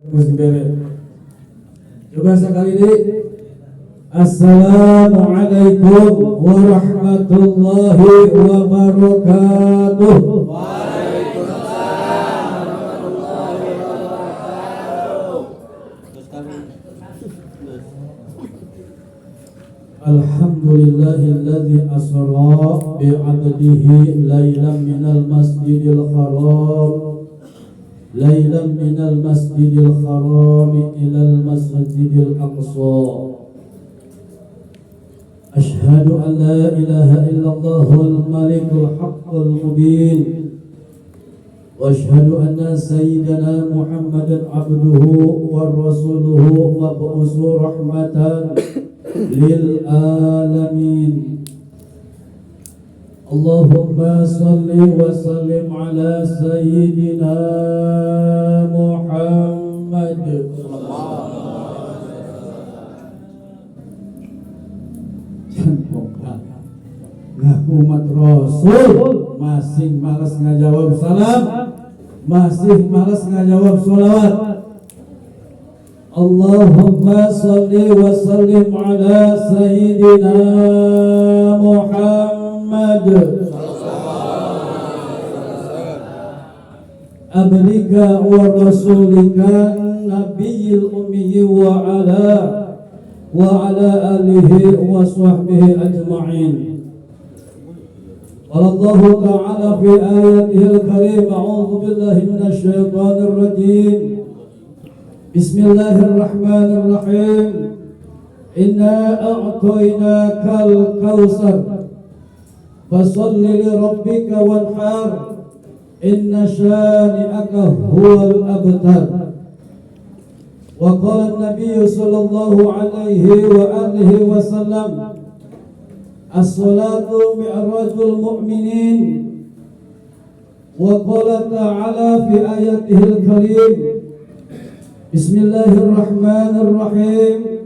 Coba sekali ini. Assalamualaikum warahmatullahi wabarakatuh. Waalaikumsalam warahmatullahi wabarakatuh. Alhamdulillahilladzi asra bi'abdihi laylan minal masjidil haram ilal masjidil aqsa. Ashhadu an la ilaha illallahul malikul haqqul mubin wa ashhadu anna sayyidana Muhammadan abduhu wa rasuluhu mab'usu rahmatan lil alamin. Allahumma salli wa sallim ala sayyidina Muhammad. Ngaku umat Rasul masih malas ngajawab salam, masih malas ngajawab sholawat. Allahumma salli wa sallim ala sayyidina Muhammad abdika wa rasulika nabiyil ummi wa ala alihi wa sahbihi ajma'in. Qala Allah ta'ala fi ayatihil karim, a'udzu billahi minasy syaithanir rajim. Bismillahirrahmanirrahim. Inna a'tainakal kautsar fasholli li rabbika wanhar inna syani'aka huwal abtar. Wa qala an-nabiy sallallahu alaihi wa alihi wasallam, as-salatu mi'rajul mu'minin. Wa qala ta'ala fi ayatihil karim, Bismillahirrahmanirrahim.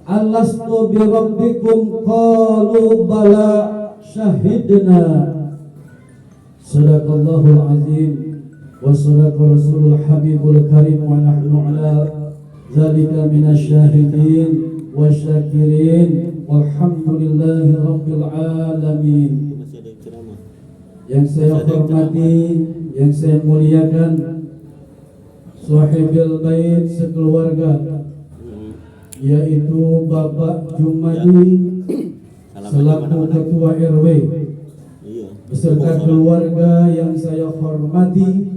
Alastu bi rabbikum qalu bala syahidna. Sadaqallahul azim wa sadaqa rasulul habibul karim wa nahnu ala zalika minasyahidin wa syakirin walhamdulillahi rabbil alamin. Yang saya hormati, yang saya muliakan sahibil bait sekeluarga, yaitu Bapak Jumadi selaku Ketua RW beserta keluarga yang saya hormati,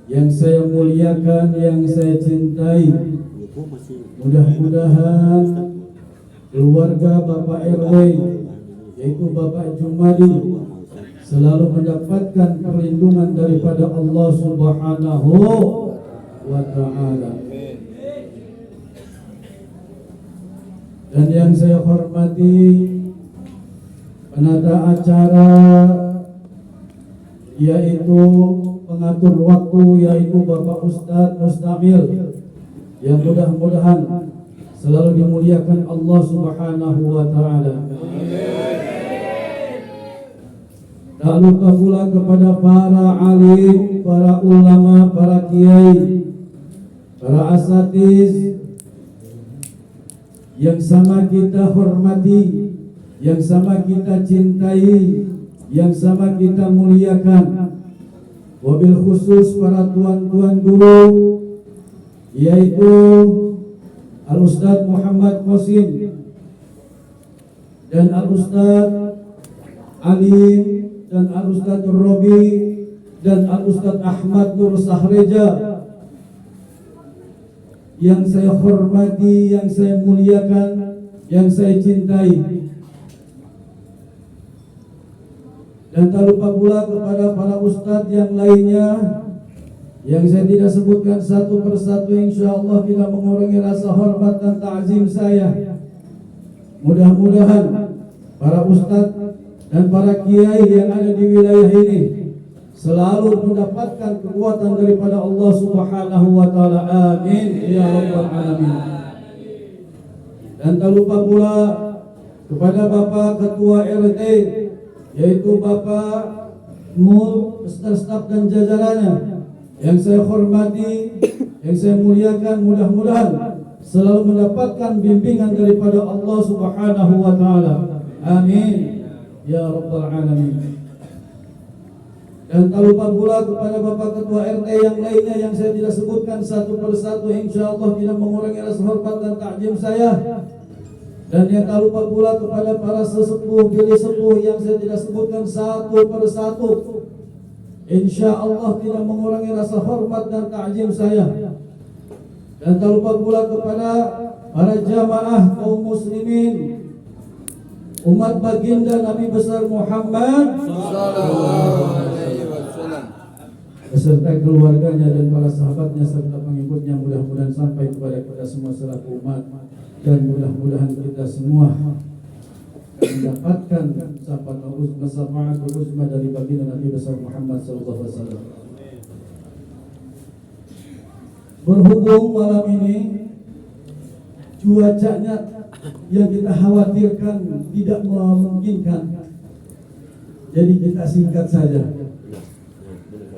yang saya muliakan, yang saya cintai. Mudah-mudahan keluarga Bapak RW yaitu Bapak Jumadi selalu mendapatkan perlindungan daripada Allah Subhanahu wa ta'ala. Dan yang saya hormati penata acara, yaitu pengatur waktu, yaitu Bapak Ustadz Mustamil, yang mudah-mudahan selalu dimuliakan Allah Subhanahu wa ta'ala. Tak lupa pula kepada para alim, para ulama, para kiai, para asatiz yang sama kita hormati, yang sama kita cintai, yang sama kita muliakan. Wabil khusus para tuan-tuan guru, yaitu Al-Ustadz Muhammad Qasim dan Al-Ustadz Ali dan Al-Ustadz Robi dan Al-Ustadz Ahmad Nur Sahreja, yang saya hormati, yang saya muliakan, yang saya cintai. Dan tak lupa pula kepada para ustadz yang lainnya yang saya tidak sebutkan satu persatu, insyaallah tidak mengurangi rasa hormat dan ta'zim saya. Mudah-mudahan para ustadz dan para kiai yang ada di wilayah ini selalu mendapatkan kekuatan daripada Allah Subhanahu wa ta'ala. Amin ya rabbal alamin. Dan tak lupa pula kepada Bapak Ketua RT, yaitu Bapak Mul beserta staf dan jajarannya, Yang saya hormati, yang saya muliakan, mudah-mudahan selalu mendapatkan bimbingan daripada Allah Subhanahu wa taala. Amin ya rabbal alamin. Dan tak lupa pula kepada Bapak Ketua RT yang lainnya yang saya tidak sebutkan satu persatu, insyaallah tidak mengurangi rasa hormat dan takjim saya. Dan yang tak lupa pula kepada para sesepuh, bini sepuh yang saya tidak sebutkan satu persatu, insyaallah tidak mengurangi rasa hormat dan takjim saya. Dan tak lupa pula kepada para jamaah kaum muslimin, umat baginda Nabi besar Muhammad Sallallahu alaihi wasallam, beserta keluarganya dan para sahabatnya serta pengikutnya, mudah-mudahan sampai kepada kita semua selaku umat, dan mudah-mudahan kita semua mendapatkan syafaat uzma dari baginda Nabi besar Muhammad sallallahu alaihi wasallam. Berhubung malam ini cuacanya yang kita khawatirkan tidak memungkinkan, jadi kita singkat saja.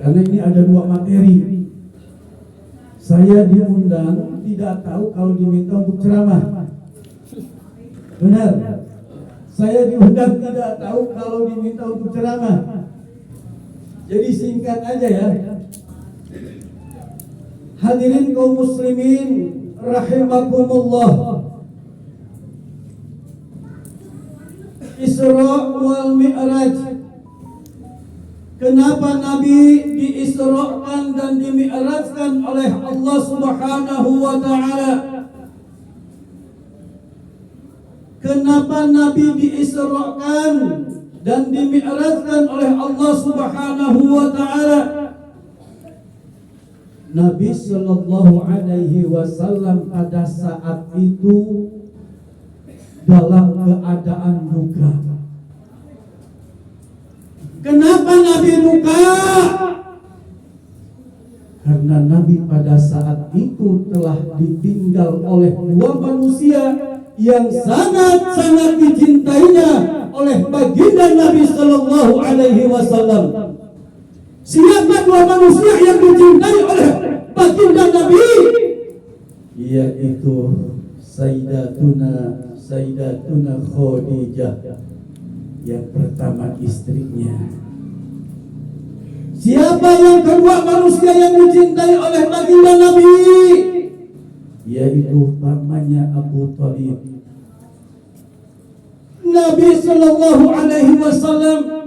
Karena ini ada dua materi. Saya diundang, tidak tahu kalau diminta untuk ceramah. Benar. Saya diundang, tidak tahu kalau diminta untuk ceramah. Jadi singkat aja ya. Hadirin kaum muslimin rahimakumullah. Isra wal Mi'raj. Kenapa Nabi diisrakan dan dimi'rajkan oleh Allah Subhanahu wa taala? Kenapa Nabi diisrakan dan dimi'rajkan oleh Allah Subhanahu wa taala? Nabi sallallahu alaihi wasallam pada saat itu dalam keadaan duka. Kenapa Nabi duka? Karena Nabi pada saat itu telah ditinggal oleh dua manusia yang sangat-sangat dicintainya oleh baginda Nabi sallallahu alaihi wasallam. Siapa dua manusia yang dicintai oleh baginda Nabi? Yaitu Sayyidatuna Khadijah, yang pertama istrinya. Siapa yang kedua manusia yang dicintai oleh baginda Nabi? Yaitu pamannya Abu Thalib. Nabi sallallahu alaihi wasallam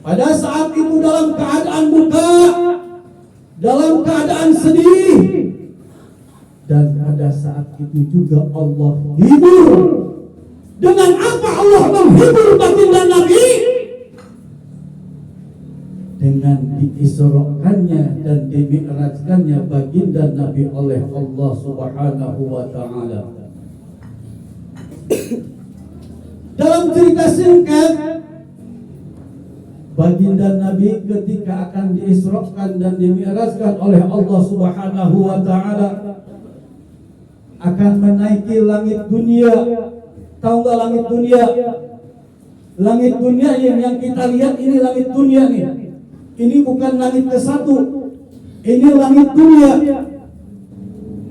pada saat itu dalam keadaan duka, dalam keadaan sedih, dan pada saat itu juga Allah hibur. Dengan apa Allah menghibur baginda Nabi? Dengan diisrakannya dan dimi'rajkannya baginda Nabi oleh Allah Subhanahu wa taala. Dalam cerita singkat, baginda Nabi ketika akan diisrakan dan dimi'rajkan oleh Allah Subhanahu wa taala akan menaiki langit dunia. Tahu nggak langit dunia? Langit dunia yang kita lihat ini langit dunia nih. Ini bukan langit ke-1. Ini langit dunia.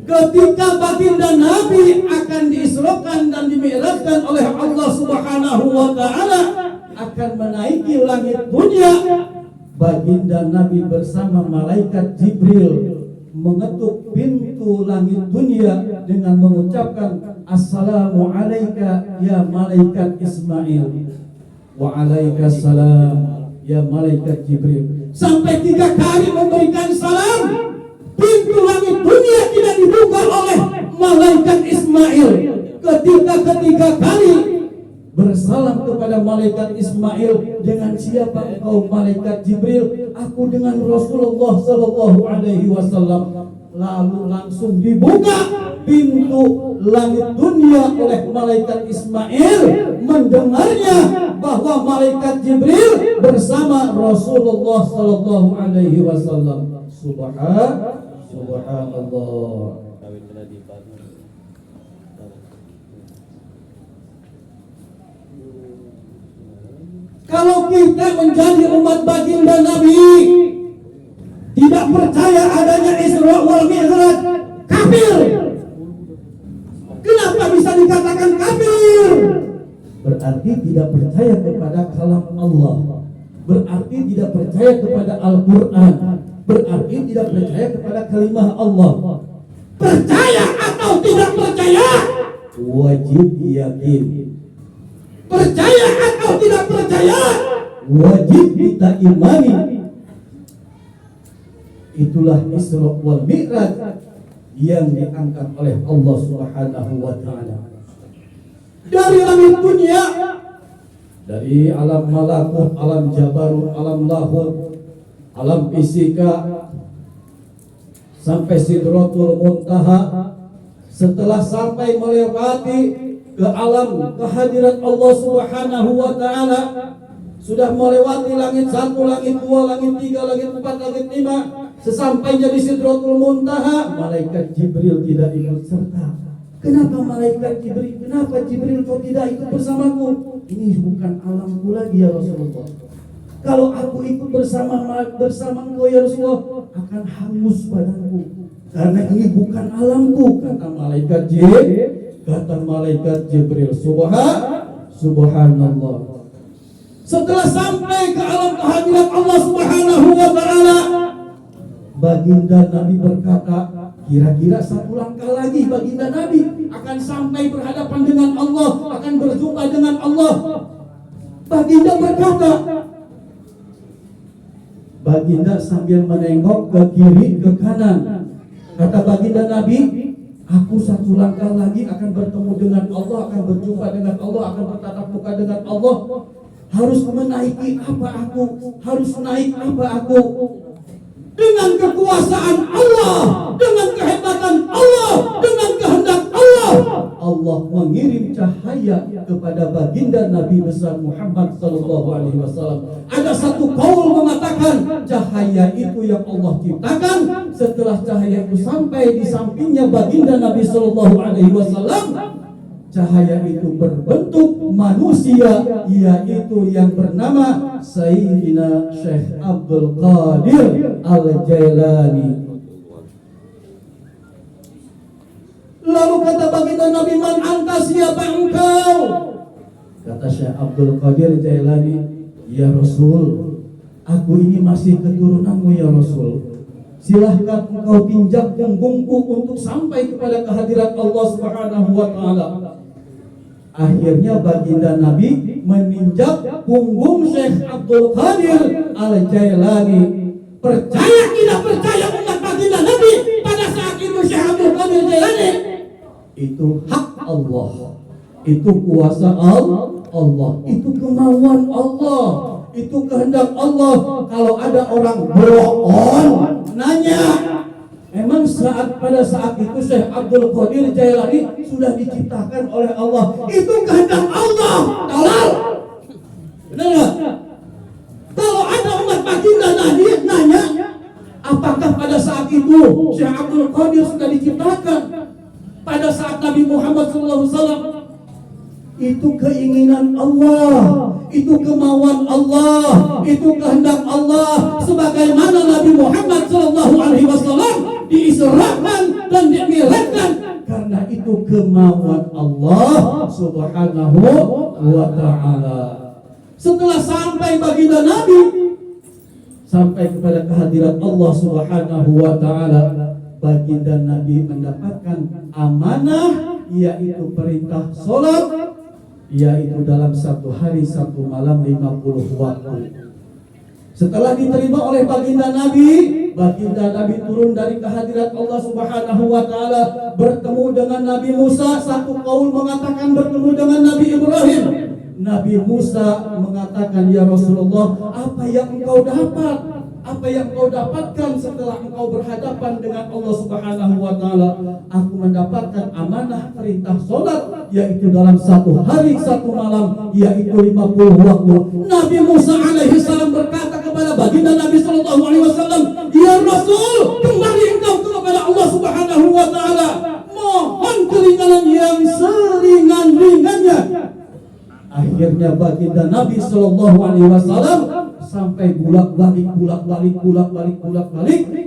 Ketika baginda Nabi akan diisrakan dan dimi'rajkan oleh Allah Subhanahu wa taala, akan menaiki langit dunia, baginda Nabi bersama malaikat Jibril mengetuk pintu langit dunia dengan mengucapkan assalamu alayka ya malaikat Ismail wa alaika salam ya malaikat Jibril. Sampai 3 kali memberikan salam, pintu langit dunia tidak dibuka oleh malaikat Ismail. Ketika ketiga kali bersalam kepada malaikat Ismail, dengan siapa engkau malaikat Jibril? Aku dengan Rasulullah sallallahu alaihi wasallam. Lalu langsung dibuka pintu langit dunia oleh malaikat Ismail, mendengarnya bahwa malaikat Jibril bersama Rasulullah sallallahu alaihi wasallam. Subhanallah. Kalau kita menjadi umat baginda Nabi, tidak percaya adanya Isra wal Mi'raj kafir. Kenapa bisa dikatakan kafir? Berarti tidak percaya kepada kalam Allah, berarti tidak percaya kepada Al-Quran, berarti tidak percaya kepada kalimah Allah. Percaya atau tidak percaya? Wajib yakin. Percaya atau tidak percaya? Wajib kita imani. Itulah Isra wal Mi'raj yang diangkat oleh Allah Subhanahu wa taala. Dari langit dunia, dari alam malakut, alam jabarut, alam lahut, alam fisika, sampai Sidratul Muntaha. Setelah sampai melewati ke alam kehadiran Allah Subhanahu wa taala, sudah melewati langit 1, langit 2, langit 3, langit 4, langit 5, sesampainya di Sidratul Muntaha, malaikat Jibril tidak ikut serta. Kenapa malaikat Jibril? Kenapa Jibril kau tidak ikut bersamaku? Ini bukan alamku lagi ya Rasulullah. Kalau aku ikut bersama engkau ya Rasulullah, akan hangus badanku. Karena ini bukan alamku, kata malaikat Jibril. Subhanallah. Setelah sampai ke alam kehadiran Allah Subhanahu wa taala, baginda Nabi berkata, kira-kira 1 langkah lagi baginda Nabi akan sampai berhadapan dengan Allah, akan berjumpa dengan Allah. Baginda berkata, baginda sambil menengok ke kiri ke kanan, kata baginda Nabi, aku 1 langkah lagi akan bertemu dengan Allah, akan berjumpa dengan Allah, akan bertatap muka dengan Allah. Harus menaiki apa aku? Harus naik apa aku? Dengan kekuasaan Allah, dengan kehebatan Allah, dengan kehendak Allah, Allah mengirim cahaya kepada baginda Nabi besar Muhammad sallallahu alaihi wasallam. Ada satu kaul mengatakan cahaya itu yang Allah ciptakan. Setelah cahaya itu sampai di sampingnya baginda Nabi sallallahu alaihi wasallam, cahaya itu berbentuk manusia, yaitu yang bernama Sayyidina Syekh Abdul Qadir Al-Jailani. Lalu kata baginda Nabi, man anta, siapa engkau? Kata Syekh Abdul Qadir Jailani, ya Rasul, aku ini masih keturunanmu ya Rasul. Silahkan engkau tinjak punggungku untuk sampai kepada kehadiran Allah Subhanahu wa taala. Akhirnya baginda Nabi meninjak punggung Syekh Abdul Qadir Al-Jailani. Percaya tidak percaya umat baginda Nabi pada saat itu Syekh Abdul Qadir Al-Jailani? Itu hak Allah, itu kuasa Allah, itu kemauan Allah, itu kehendak Allah. Kalau ada orang bohong nanya, memang pada saat itu Syekh Abdul Qadir Jailani sudah diciptakan oleh Allah. Itu kehendak Allah. Tolol. Benar nggak? Kalau ada umat baginda Nabi nanya, apakah pada saat itu Syekh Abdul Qadir sudah diciptakan? Pada saat Nabi Muhammad SAW, itu keinginan Allah, itu kemauan Allah, itu kehendak Allah. Sebagaimana Nabi Muhammad SAW diisrakan dan dimi'rajkan, karena itu kemauan Allah Subhanahu wa ta'ala. Setelah sampai baginda Nabi sampai kepada kehadiran Allah Subhanahu wa ta'ala, baginda Nabi mendapatkan amanah, yaitu perintah sholat, yaitu dalam 1 hari 1 malam 50 waktu. Setelah diterima oleh baginda Nabi turun dari kehadiran Allah Subhanahu wa taala, bertemu dengan Nabi Musa. Satu kaul mengatakan bertemu dengan Nabi Ibrahim. Nabi Musa mengatakan, ya Rasulullah, apa yang engkau dapat? Apa yang kau dapatkan setelah engkau berhadapan dengan Allah Subhanahu wa taala? Aku mendapatkan amanah perintah sholat, yaitu dalam 1 hari 1 malam, yaitu 50 waktu. Nabi Musa alaihi salam berkata kepada baginda Nabi sallallahu alaihi wasallam, ya Rasul, kembali engkau kepada Allah Subhanahu wa taala, mohon keringanan yang seringan-ringannya. Akhirnya baginda Nabi sallallahu alaihi wasallam sampai bolak-balik.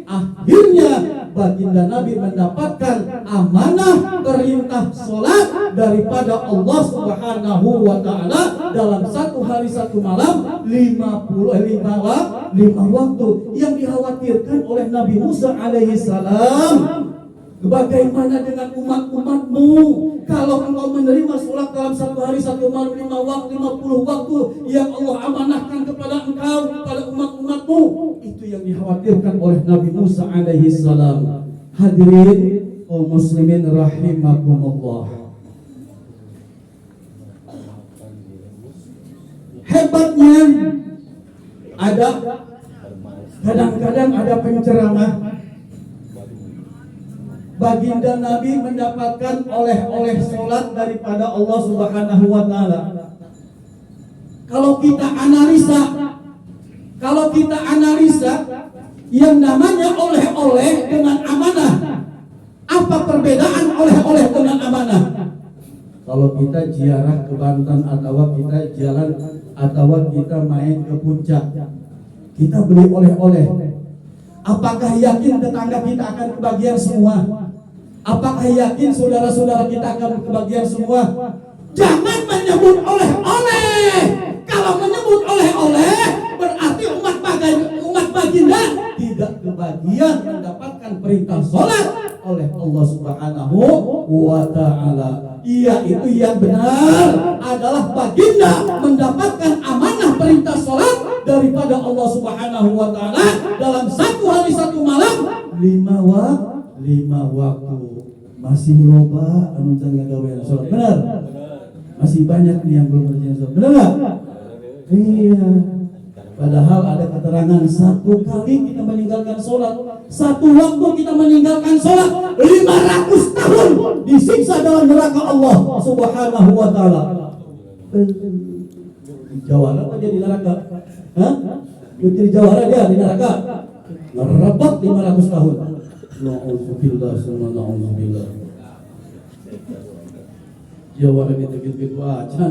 Akhirnya baginda Nabi mendapatkan amanah perintah sholat daripada Allah Subhanahu wa Ta'ala dalam satu hari satu malam 5 waktu. Yang dikhawatirkan oleh Nabi Musa alaihissalam, bagaimana dengan umat-umatmu kalau engkau menerima sholat dalam satu hari satu malam 50 waktu yang Allah amanahkan kepada engkau, kepada umat-umatmu. Itu yang dikhawatirkan oleh Nabi Musa alaihissalam. Hadirin kaum muslimin rahimakumullah. Hebatnya ada kadang-kadang ada penceramah, baginda Nabi mendapatkan oleh-oleh sholat daripada Allah Subhanahu wa Ta'ala. Kalau kita analisa yang namanya oleh-oleh dengan amanah, apa perbedaan oleh-oleh dengan amanah? Kalau kita ziarah ke Banten atau kita jalan atau kita main ke puncak, kita beli oleh-oleh. Apakah yakin tetangga kita akan kebagian semua? Apakah yakin saudara-saudara kita akan kebagian semua? Jangan menyebut oleh-oleh. Kalau menyebut oleh-oleh berarti umat baginda tidak kebagian mendapatkan perintah sholat oleh Allah Subhanahu wa Ta'ala. Yaitu yang benar adalah baginda mendapatkan amanah perintah sholat daripada Allah Subhanahu wa Ta'ala dalam satu hari satu malam 5 waktu. Masih loba anu can ngagawean sholat, benar? Masih banyak nih yang belum ngerjain sholat, benar nggak? Iya. Padahal ada keterangan satu kali kita meninggalkan sholat, satu waktu kita meninggalkan sholat 500 tahun disiksa dalam neraka Allah Subhanahu wa Ta'ala. Jawara apa dia di neraka? Hah? Jadi jawara dia di neraka. Merebak 500 tahun. Na'udzubillah sama na'udzubillah. Jawara gitu-gitu aja.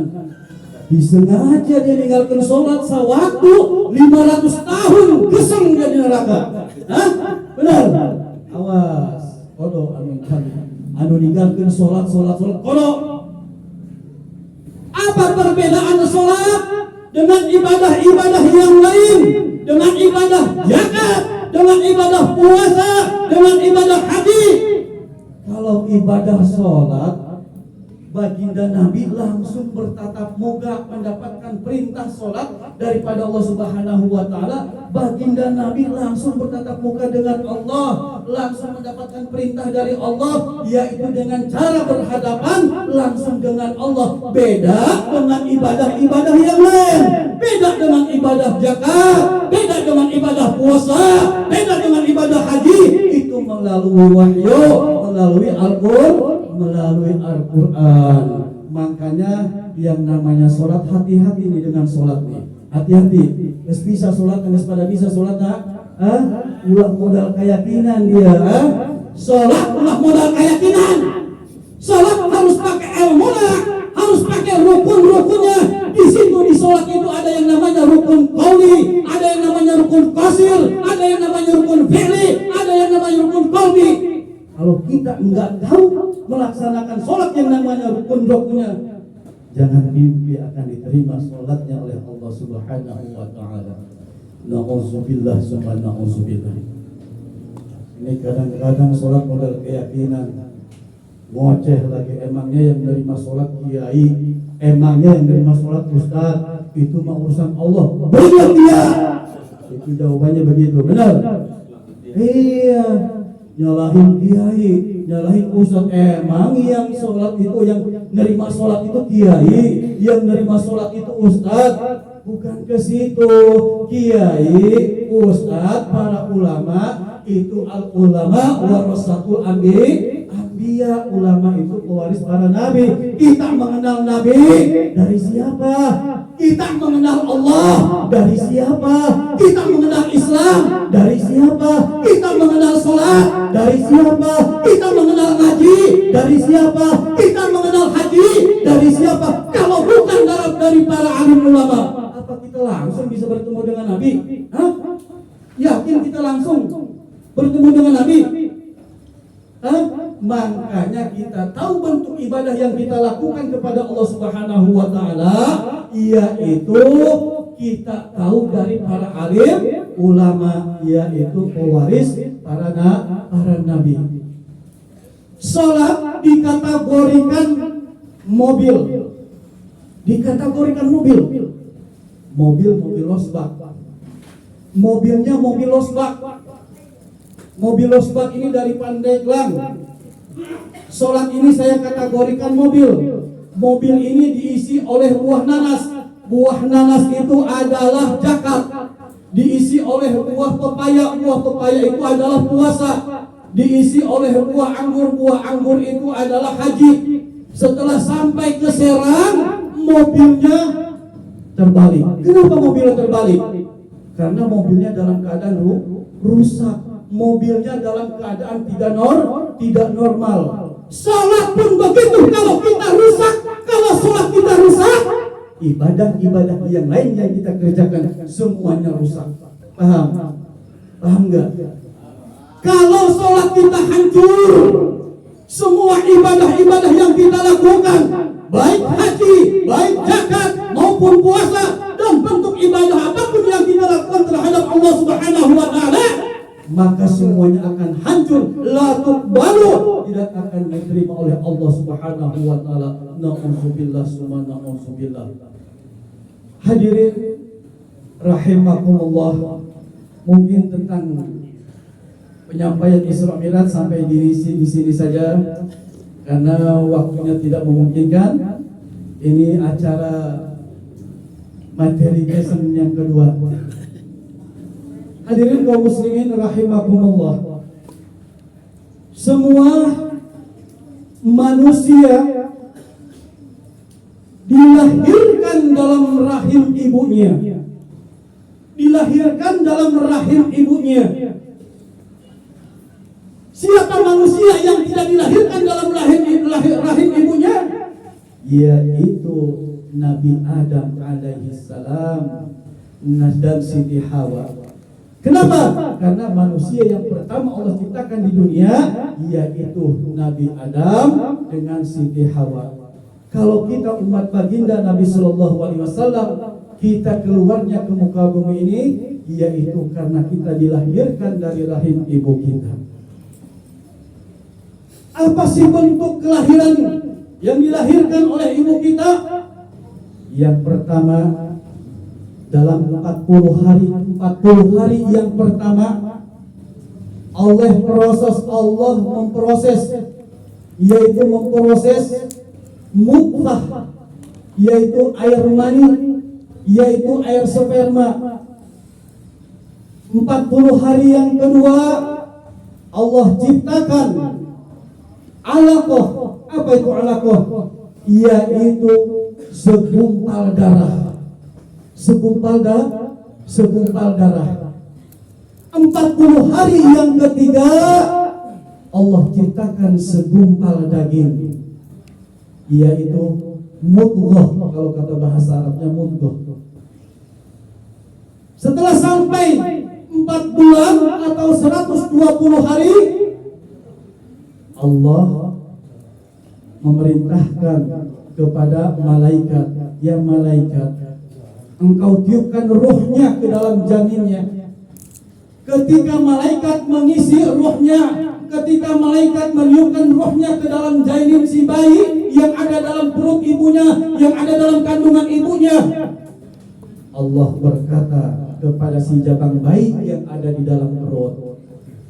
Disengaja dia meninggalkan sholat sewaktu 500 tahun keseng dia di neraka. Hah? Benar? Awas. Kodo anu ninggalkan sholat kodo. Apa perbedaan sholat dengan ibadah-ibadah yang lain? Dengan ibadah zakat, dengan ibadah puasa, dengan ibadah haji. Kalau ibadah sholat, baginda Nabi langsung bertatap muka mendapatkan perintah sholat daripada Allah Subhanahu wa Ta'ala. Baginda Nabi langsung bertatap muka dengan Allah, langsung mendapatkan perintah dari Allah, yaitu dengan cara berhadapan langsung dengan Allah. Beda dengan ibadah-ibadah yang lain, beda dengan ibadah zakat, beda dengan ibadah puasa, beda dengan ibadah haji. Itu melalui wahyu, melalui Al-Quran. Makanya yang namanya sholat, hati-hati nih dengan sholat nih. Hati-hati. Nggak bisa sholat, nggak pada bisa sholat nak. Ulah modal keyakinan dia. Sholat ulah modal keyakinan. Sholat harus pakai ilmu, harus pakai rukun-rukunnya. Di situ di sholat itu ada yang namanya rukun qauli, ada yang namanya rukun qasir, ada yang namanya rukun fi'li, ada yang namanya rukun qalbi. Kalau kita enggak tahu melaksanakan sholat yang namanya rukun-rukunnya, jangan mimpi akan diterima sholatnya oleh Allah Subhanahu wa Ta'ala. Na'udzubillah sama na'udzubillah. Ini kadang-kadang sholat modal keyakinan, ngoceh lagi. Emangnya yang menerima sholat kiai, emangnya yang menerima sholat ustaz, itu mah urusan Allah. Benar dia. Itu jawabannya begitu, benar? Iya. Nyalahin kiai, nyalahin ustaz. Emang yang sholat itu, yang nerima sholat itu kiai, yang nerima sholat itu ustaz? Bukan ke situ. Kiai, ustaz, para ulama itu al-ulama warasatul anbiya. Ulama itu pewaris para nabi. Kita mengenal nabi dari siapa? Kita mengenal Allah dari siapa? Kita mengenal Islam dari siapa? Kita mengenal sholat dari siapa? Kita mengenal ngaji dari siapa? Kita mengenal haji dari siapa? Kalau bukan dari para alim ulama, apa kita kita langsung bisa bertemu dengan Nabi? Hah? Yakin kita langsung bertemu dengan Nabi? Hah? Makanya kita tahu bentuk ibadah yang kita lakukan kepada Allah Subhanahu wa taala, yaitu kita tahu dari para alim, ulama, yaitu pewaris para nabi. Salat dikategorikan mobil. Mobil losbak. Mobilnya mobil losbak. Mobil losbak ini dari Pandeglang. Salat ini saya kategorikan mobil. Mobil ini diisi oleh buah nanas. Buah nanas itu adalah zakat. Diisi oleh buah pepaya. Buah pepaya itu adalah puasa. Diisi oleh buah anggur itu adalah haji. Setelah sampai ke Serang, mobilnya terbalik. Kenapa mobilnya terbalik? Karena mobilnya dalam keadaan rusak. Mobilnya dalam keadaan tidak normal. Salat pun begitu. Kalau kita rusak, kalau salat kita rusak, ibadah-ibadah yang lain yang kita kerjakan semuanya rusak. Paham nggak? Kalau sholat kita hancur, semua ibadah-ibadah yang kita lakukan, baik haji, baik zakat, maupun puasa, dan bentuk ibadah apapun yang kita lakukan terhadap Allah Subhanahu wa taala, maka semuanya akan hancur, la tuqbalu, tidak akan diterima oleh Allah Subhanahu wa taala. Na'udzubillah summa na'udzubillah. Hadirin rahimakumullah, mungkin tentang penyampaian Isra Mi'raj sampai di sini saja karena waktunya tidak memungkinkan. Ini acara materi lesson yang kedua. Hadirin kaum muslimin rahimakumullah, semua manusia dilahirkan dalam rahim ibunya. Siapa manusia yang tidak dilahirkan dalam rahim ibunya? Yaitu Nabi Adam alaihi salam dan Siti Hawa. Kenapa? Karena manusia yang pertama Allah ciptakan di dunia yaitu Nabi Adam dengan Siti Hawa. Kalau kita umat baginda Nabi Sallallahu Alaihi Wasallam, kita keluarnya ke muka bumi ini yaitu karena kita dilahirkan dari rahim ibu kita. Apa sih bentuk kelahiran yang dilahirkan oleh ibu kita? Yang pertama, dalam 40 hari yang pertama, Allah memproses mutfah, yaitu air mani, yaitu air sperma. 40 hari yang kedua, Allah ciptakan alaqah. Apa itu alaqah? Yaitu segumpal darah. 40 hari yang ketiga, Allah ciptakan segumpal daging, yaitu mudghah. Kalau kata bahasa Arabnya mudghah. Setelah sampai 4 bulan atau 120 hari, Allah memerintahkan kepada malaikat, ya malaikat, engkau tiupkan ruhnya ke dalam janinnya. Ketika malaikat mengisi ruhnya, ketika malaikat meniupkan ruhnya ke dalam janin si bayi yang ada dalam perut ibunya, yang ada dalam kandungan ibunya, Allah berkata kepada si jabang bayi yang ada di dalam perut,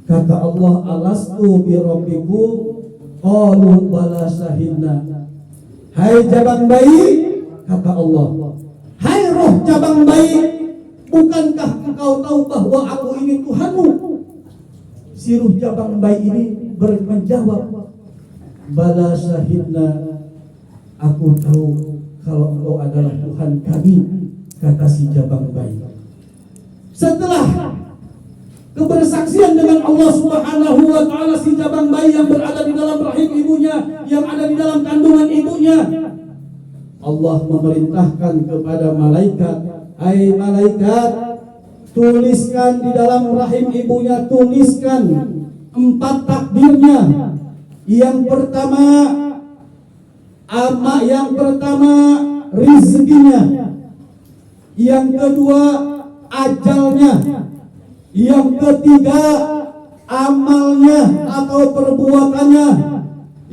kata Allah, alastu bi rabbikum, qalu bala syahidna. Hai jabang bayi, kata Allah, hai roh jabang bayi, bukankah engkau tahu bahwa aku ini Tuhanmu? Si ruh jabang bayi ini menjawab, bala syahidna, aku tahu kalau engkau adalah Tuhan kami, kata si jabang bayi. Setelah kebersaksian dengan Allah Subhanahu wa taala, si jabang bayi yang berada di dalam rahim ibunya, yang ada di dalam kandungan ibunya, Allah memerintahkan kepada malaikat hai malaikat, tuliskan di dalam rahim ibunya, tuliskan 4 takdirnya. Yang pertama rizkinya, yang kedua ajalnya, yang ketiga amalnya atau perbuatannya,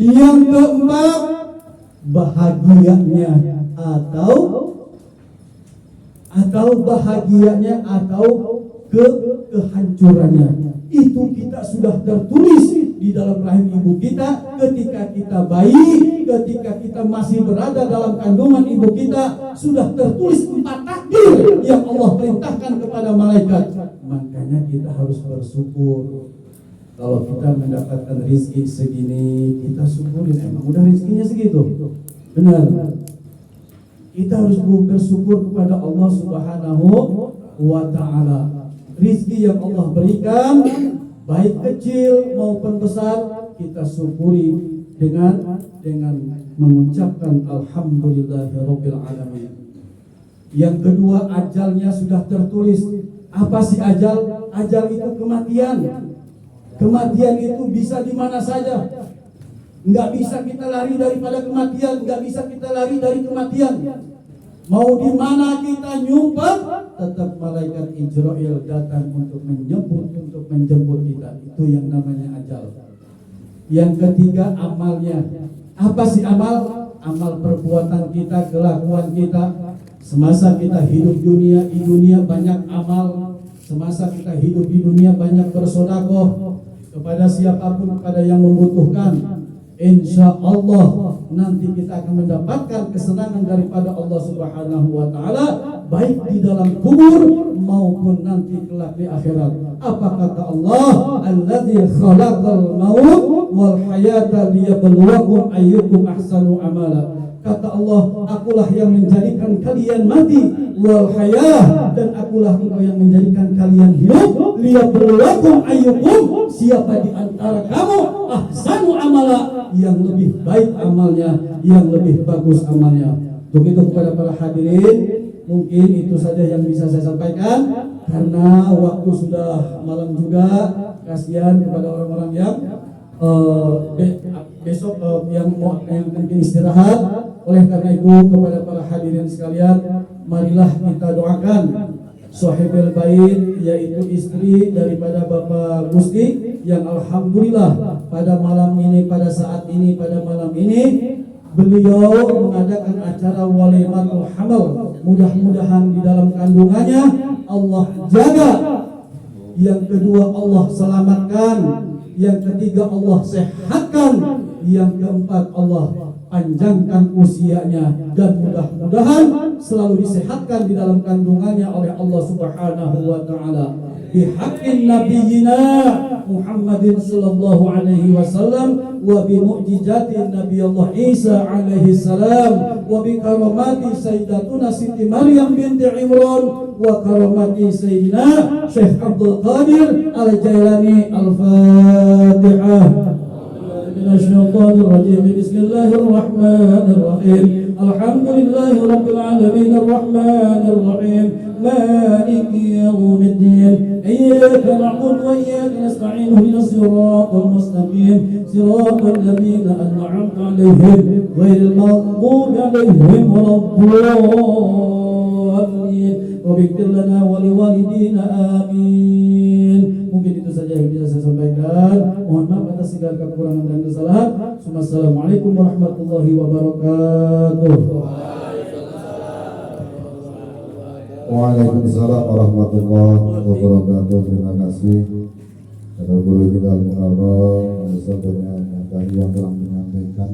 yang keempat bahagianya atau kehancurannya. Itu kita sudah tertulis di dalam rahim ibu kita ketika kita bayi, ketika kita masih berada dalam kandungan ibu kita, sudah tertulis 4 takdir yang Allah perintahkan kepada malaikat. Makanya kita harus bersyukur. Kalau kita mendapatkan rezeki segini, kita syukurin. Emang udah rezekinya segitu? Benar. Kita harus bersyukur kepada Allah Subhanahu wa ta'ala. Rizki yang Allah berikan, baik kecil maupun besar, kita syukuri dengan mengucapkan alhamdulillahirabbil alamin. Yang kedua, ajalnya sudah tertulis. Apa sih ajal? Ajal itu kematian. Kematian itu bisa di mana saja. Enggak bisa kita lari daripada kematian, enggak bisa kita lari dari kematian. Mau di mana kita nyumpet, tetap malaikat Israel datang untuk menjemput kita. Itu yang namanya ajal. Yang ketiga, amalnya. Apa sih amal? Amal perbuatan kita, kelakuan kita. Semasa kita hidup di dunia banyak amal. Semasa kita hidup di dunia banyak bersedekah kepada siapapun, kepada yang membutuhkan. Insya Allah nanti kita akan mendapatkan kesenangan daripada Allah Subhanahu wa ta'ala, baik di dalam kubur maupun nanti kelak di akhirat. Apa kata Allah? Alladzi khalaqal maut wal hayata liyabluwakum ayyukum ahsanu amala. Kata Allah, akulah yang menjadikan kalian mati, wal hayah, dan akulah yang menjadikan kalian hidup, liyabluwakum ayyukum, siapa di antara kamu ahsanu amala, yang lebih baik amalnya, yang lebih bagus amalnya. Untuk itu kepada para hadirin, mungkin itu saja yang bisa saya sampaikan, karena waktu sudah malam juga. Kasihan kepada orang-orang yang besok yang mungkin istirahat. Oleh karena itu kepada para hadirin sekalian, marilah kita doakan sahibul bait, yaitu istri daripada Bapak Gusti, yang alhamdulillah pada malam ini, pada saat ini, pada malam ini beliau mengadakan acara walimatul hamal. Mudah-mudahan di dalam kandungannya Allah jaga, yang kedua Allah selamatkan, yang ketiga Allah sehatkan, yang keempat Allah panjangkan usianya, dan mudah-mudahan selalu disehatkan di dalam kandungannya oleh Allah Subhanahu wa ta'ala. Bihaqqin nabiyina Muhammadin sallallahu alaihi wasallam, wa bi mu'jizatin Nabi Allah Isa alaihi salam, wa bi karamati sayyidatuna Siti Maryam binti Imran, wa karamati sayyidina Syekh Abdul Qadir Al-Jailani. Al-Fatihah. الشيطان الرجيم. بسم الله الرحمن الرحيم. الحمد لله رب العالمين الرحمن الرحيم مالك يوم الدين. إياك نعبد وإياك نستعين اهدنا الصراط المستقيم صراط الذين أنعمت عليهم غير المغضوب عليهم ولا الضالين. واغفر لنا ولوالدينا آمين. Mungkin itu saja yang bisa saya sampaikan. Mohon maaf atas segala kekurangan dan kesalahan. Assalamualaikum warahmatullahi wabarakatuh. Waalaikumsalam warahmatullahi wabarakatuh. Terima kasih kepada guru kita Al-Mukarram, Ustaz yang telah menyampaikan